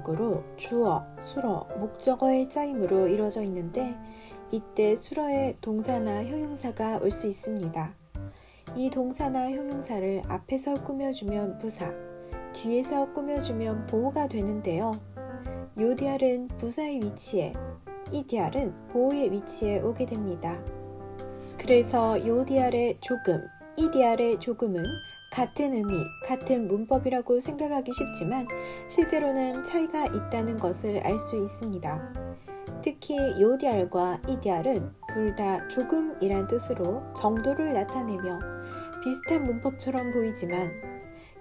기본적으로 주어, 수어, 목적어의 짜임으로 이루어져 있는데 이때 수어에 동사나 형용사가 올 수 있습니다. 이 동사나 형용사를 앞에서 꾸며주면 부사, 뒤에서 꾸며주면 보호가 되는데요. 요디알은 부사의 위치에, 이디알은 보호의 위치에 오게 됩니다. 그래서 요디알의 조금, 이디알의 조금은 같은 의미, 같은 문법이라고 생각하기 쉽지만 실제로는 차이가 있다는 것을 알 수 있습니다. 특히 요디알과 이디알은 둘 다 조금이란 뜻으로 정도를 나타내며 비슷한 문법처럼 보이지만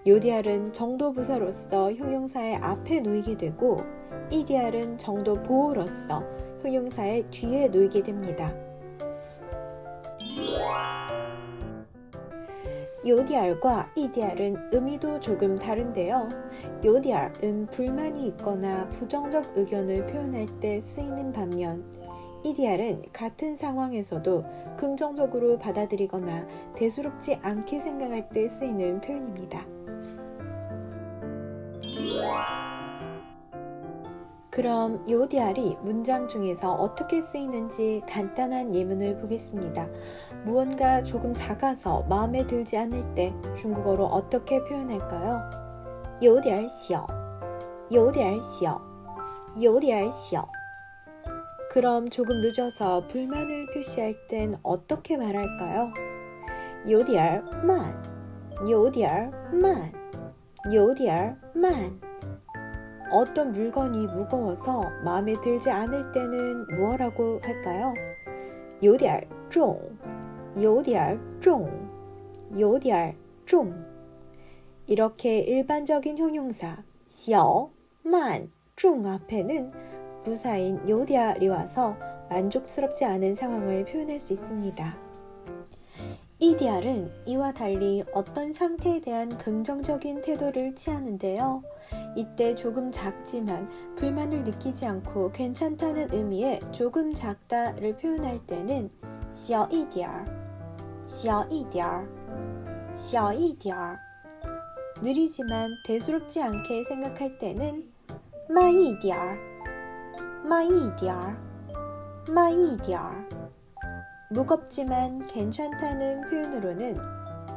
요디알은 정도 부사로서 형용사의 앞에 놓이게 되고 이디알은 정도 보호로서 형용사의 뒤에 놓이게 됩니다. 요디알과 이디알은 의미도 조금 다른데요. 요디알은 불만이 있거나 부정적 의견을 표현할 때 쓰이는 반면 이디알은 같은 상황에서도 긍정적으로 받아들이거나 대수롭지 않게 생각할 때 쓰이는 표현입니다. 그럼 요디알이 문장 중에서 어떻게 쓰이는지 간단한 예문을 보겠습니다. 무언가 조금 작아서 마음에 들지 않을 때 중국어로 어떻게 표현할까요? 有点小, 有点小, 有点小. 그럼 조금 늦어서 불만을 표시할 땐 어떻게 말할까요? 有点慢, 有点慢, 有点慢. 어떤 물건이 무거워서 마음에 들지 않을 때는 뭐라고 할까요? 有点重, 有点重, 有点重. 이렇게 일반적인 형용사 小, 慢, 重 앞에는 부사인 요디알이 와서 만족스럽지 않은 상황을 표현할 수 있습니다. 이디알은 이와 달리 어떤 상태에 대한 긍정적인 태도를 취하는데요. 이때 조금 작지만 불만을 느끼지 않고 괜찮다는 의미의 조금 작다를 표현할 때는 小一点儿, 小一点儿, 小一点儿. 느리지만 대수롭지 않게 생각할 때는 慢一点儿, 慢一点儿, 慢一点儿. 무겁지만 괜찮다는 표현으로는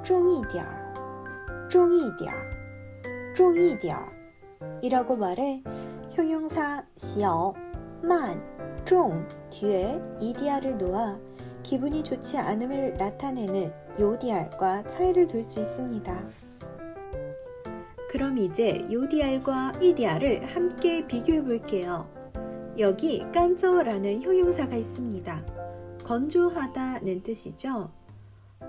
重一点儿, 重一点儿, 重一点儿. 이라고 말해 형용사 小, 慢, 重 뒤에 이디알을 놓아 기분이 좋지 않음을 나타내는 요디알과 차이를 둘 수 있습니다. 그럼 이제 요디알과 이디알을 함께 비교해 볼게요. 여기 깐저라는 형용사가 있습니다. 건조하다는 뜻이죠.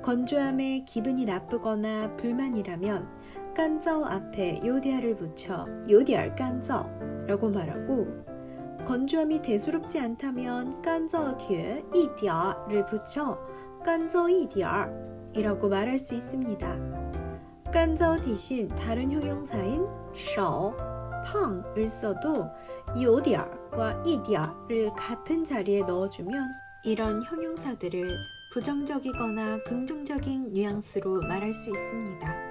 건조함에 기분이 나쁘거나 불만이라면 깐저 앞에 요디알을 붙여 요디알 깐저 라고 말하고 건조함이 대수롭지 않다면 깐저 뒤에 이디알을 붙여 깐저 이디알 이라고 말할 수 있습니다. 깐저 대신 다른 형용사인 少, 팡을 써도 요디알과 이디알을 같은 자리에 넣어주면 이런 형용사들을 부정적이거나 긍정적인 뉘앙스로 말할 수 있습니다.